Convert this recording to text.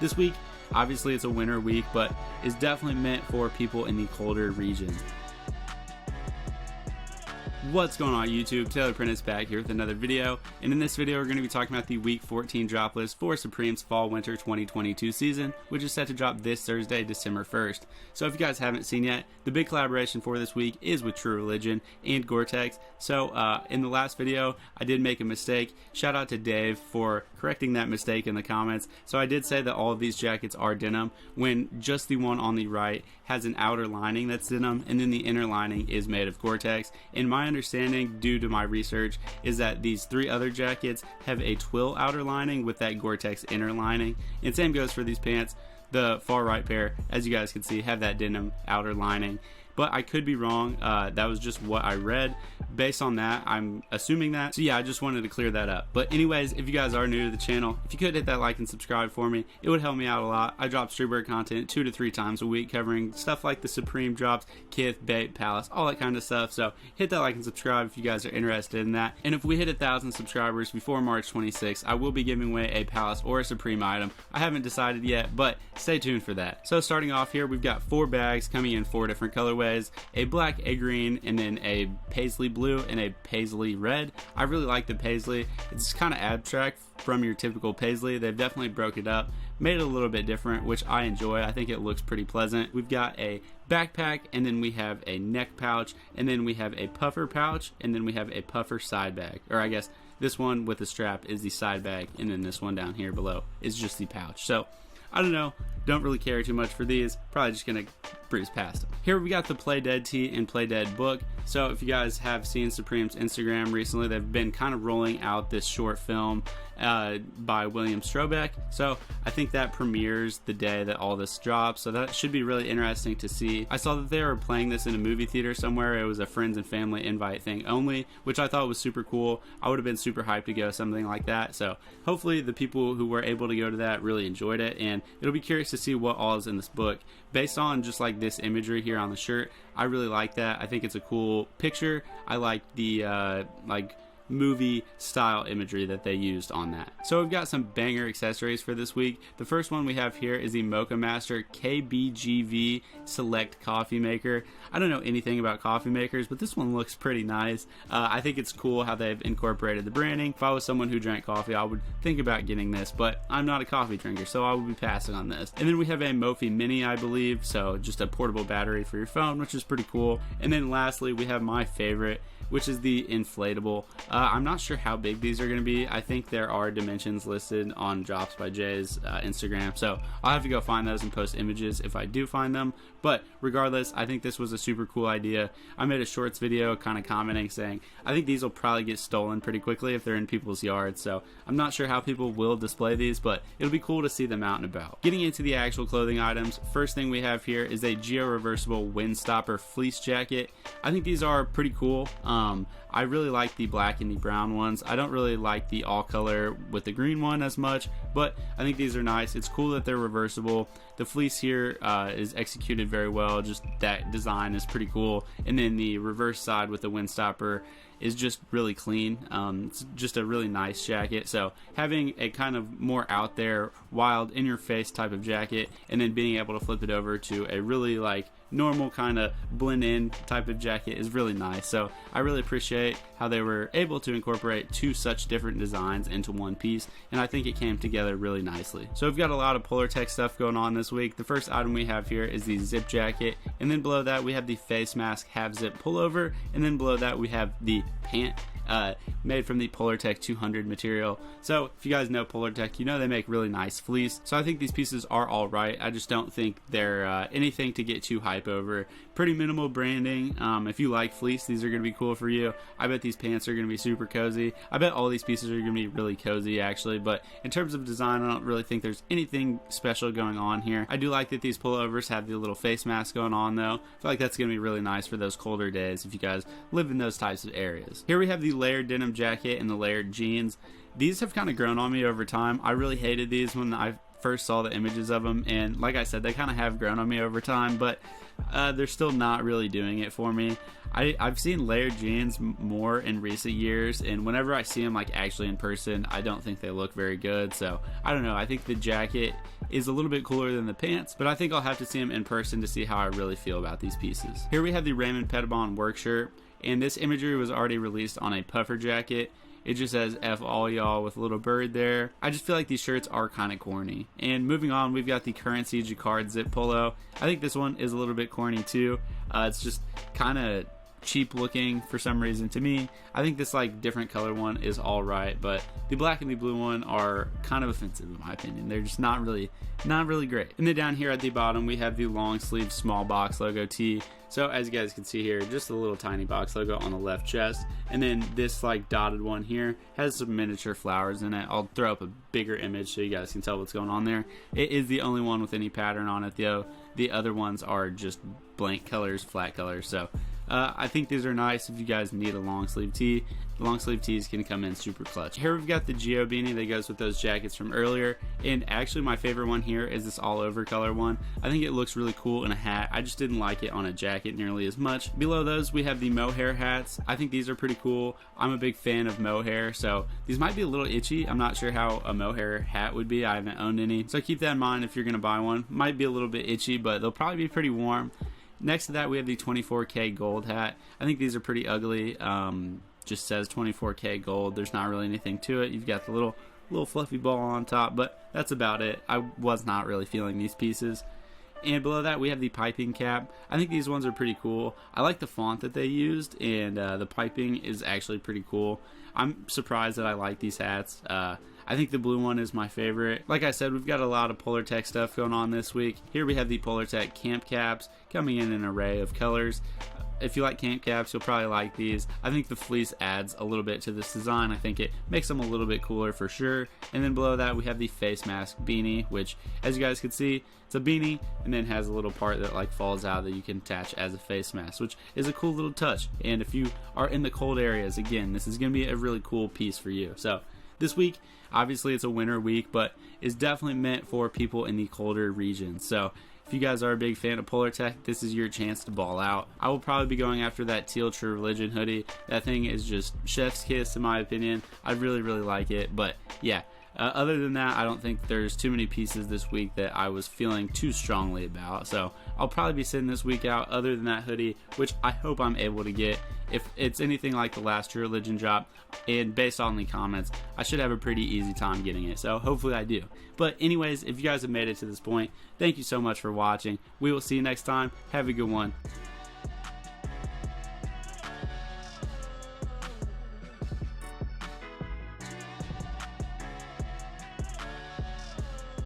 This week, obviously it's a winter week, but is definitely meant for people in the colder regions. What's going on YouTube? Taylor Prentice back here with another video, and in this video we're going to be talking about the week 14 drop list for Supreme's fall winter 2022 season, which is set to drop this Thursday, December 1st. So if you guys haven't seen yet, the big collaboration for this week is with True Religion and Gore-Tex. So in the last video I did make a mistake. Shout out to Dave for correcting that mistake in the comments. So I did say that all of these jackets are denim, when just the one on the right has an outer lining that's denim, and then the inner lining is made of Gore-Tex. In my understanding, due to my research, is that these three other jackets have a twill outer lining with that Gore-Tex inner lining, and same goes for these pants. The far right pair, as you guys can see, have that denim outer lining, but I could be wrong. That was just what I read. Based on that, I'm assuming that. So yeah, I just wanted to clear that up. But anyways, if you guys are new to the channel, if you could hit that like and subscribe for me, it would help me out a lot. I drop streetwear content 2 to 3 times a week, covering stuff like the Supreme drops, Kith, Bait, Palace, all that kind of stuff. So hit that like and subscribe if you guys are interested in that. And if we hit 1,000 subscribers before March 26th, I will be giving away a Palace or a Supreme item. I haven't decided yet, but stay tuned for that. So starting off here, we've got 4 bags coming in 4 different colorways: a black, a green, and then a paisley blue and a paisley red. I really like the paisley. It's kind of abstract from your typical paisley. They've definitely broke it up, made it a little bit different, which I enjoy. I think it looks pretty pleasant. We've got a backpack, and then we have a neck pouch, and then we have a puffer pouch, and then we have a puffer side bag, or I guess this one with the strap is the side bag, and then this one down here below is just the pouch. So I don't know, don't really care too much for these, probably just gonna breeze past them. Here we got the Play Dead tee and Play Dead book. So if you guys have seen Supreme's Instagram recently, they've been kind of rolling out this short film by William Strobeck. So I think that premieres the day that all this drops, so that should be really interesting to see. I saw that they were playing this in a movie theater somewhere. It was a friends and family invite thing only, which I thought was super cool. I would have been super hyped to go something like that. So hopefully the people who were able to go to that really enjoyed it, and it'll be curious to see what all is in this book. Based on just like this imagery here on the shirt, I really like that. I think it's a cool picture. I like the movie style imagery that they used on that. So we've got some banger accessories for this week. The first one we have here is the Mocha Master KBGV Select Coffee Maker. I don't know anything about coffee makers, but this one looks pretty nice. I think it's cool how they've incorporated the branding. If I was someone who drank coffee, I would think about getting this, but I'm not a coffee drinker, so I would be passing on this. And then we have a Mophie Mini, I believe, so just a portable battery for your phone, which is pretty cool. And then lastly, we have my favorite, which is the inflatable. I'm not sure how big these are going to be. I think there are dimensions listed on Drops by Jay's Instagram, so I'll have to go find those and post images if I do find them. But regardless, I think this was a super cool idea. I made a shorts video kind of commenting saying I think these will probably get stolen pretty quickly if they're in people's yards, so I'm not sure how people will display these, but it'll be cool to see them out and about. Getting into the actual clothing items, first thing we have here is a geo-reversible windstopper fleece jacket. I think these are pretty cool. I really like the black and the brown ones. I don't really like the all color with the green one as much, but I think these are nice. It's cool that they're reversible. The fleece here is executed very well. Just that design is pretty cool. And then the reverse side with the windstopper is just really clean. It's just a really nice jacket. So having a kind of more out there, wild, in your face type of jacket, and then being able to flip it over to a really like normal kind of blend in type of jacket is really nice. So I really appreciate how they were able to incorporate 2 such different designs into one piece, and I think it came together really nicely. So we've got a lot of Polartec stuff going on this week. The first item we have here is the zip jacket, and then below that we have the face mask half zip pullover, and then below that we have the pant made from the Polartec 200 material. So if you guys know Polartec, you know they make really nice fleece. So I think these pieces are all right. I just don't think they're anything to get too hype over. Pretty minimal branding. If you like fleece, these are going to be cool for you. I bet these pants are going to be super cozy. I bet all these pieces are going to be really cozy actually, but in terms of design, I don't really think there's anything special going on here. I do like that these pullovers have the little face mask going on though. I feel like that's going to be really nice for those colder days if you guys live in those types of areas. Here we have the layered denim jacket and the layered jeans. These have kind of grown on me over time. I really hated these when I first saw the images of them, and like I said, they kind of have grown on me over time, but they're still not really doing it for me. I've seen layered jeans more in recent years, and whenever I see them like actually in person, I don't think they look very good. So I don't know, I think the jacket is a little bit cooler than the pants, but I think I'll have to see them in person to see how I really feel about these pieces. Here we have the Raymond Pettibon work shirt, and this imagery was already released on a puffer jacket. It just says F all y'all with a little bird there. I just feel like these shirts are kind of corny. And moving on, we've got the Currency Jacquard zip polo. I think this one is a little bit corny too. It's just kind of cheap looking for some reason to me. I think this like different color one is all right, but the black and the blue one are kind of offensive in my opinion. They're just not really great. And then down here at the bottom, we have the long sleeve small box logo tee. So as you guys can see here, just a little tiny box logo on the left chest, and then this like dotted one here has some miniature flowers in it. I'll throw up a bigger image so you guys can tell what's going on there. It is the only one with any pattern on it though. The other ones are just blank colors, flat colors. So I think these are nice if you guys need a long sleeve tee. The long sleeve tees can come in super clutch. Here we've got the Geo beanie that goes with those jackets from earlier, and actually my favorite one here is this all over color one. I think it looks really cool in a hat. I just didn't like it on a jacket nearly as much. Below those we have the mohair hats. I think these are pretty cool. I'm a big fan of mohair, so these might be a little itchy. I'm not sure how a mohair hat would be. I haven't owned any, so keep that in mind if you're gonna buy one. Might be a little bit itchy, but they'll probably be pretty warm. Next to that we have the 24K gold hat. I think these are pretty ugly. Just says 24K gold. There's not really anything to it. You've got the little fluffy ball on top, but that's about it. I was not really feeling these pieces. And below that we have the piping cap. I think these ones are pretty cool. I like the font that they used, and the piping is actually pretty cool. I'm surprised that I like these hats. I think the blue one is my favorite. Like I said, we've got a lot of Polartec stuff going on this week. Here we have the Polartec camp caps coming in an array of colors. If you like camp caps, you'll probably like these. I think the fleece adds a little bit to this design. I think it makes them a little bit cooler for sure. And then below that we have the face mask beanie, which as you guys can see, it's a beanie and then has a little part that like falls out that you can attach as a face mask, which is a cool little touch. And if you are in the cold areas, again, this is going to be a really cool piece for you. So this week, obviously it's a winter week, but it's definitely meant for people in the colder regions. So if you guys are a big fan of Polartec, this is your chance to ball out. I will probably be going after that Teal True Religion hoodie. That thing is just chef's kiss in my opinion. I really like it, but yeah. Other than that, I don't think there's too many pieces this week that I was feeling too strongly about. So I'll probably be sitting this week out other than that hoodie, which I hope I'm able to get. If it's anything like the last True Religion drop, and based on the comments, I should have a pretty easy time getting it. So hopefully I do. But anyways, if you guys have made it to this point, thank you so much for watching. We will see you next time. Have a good one.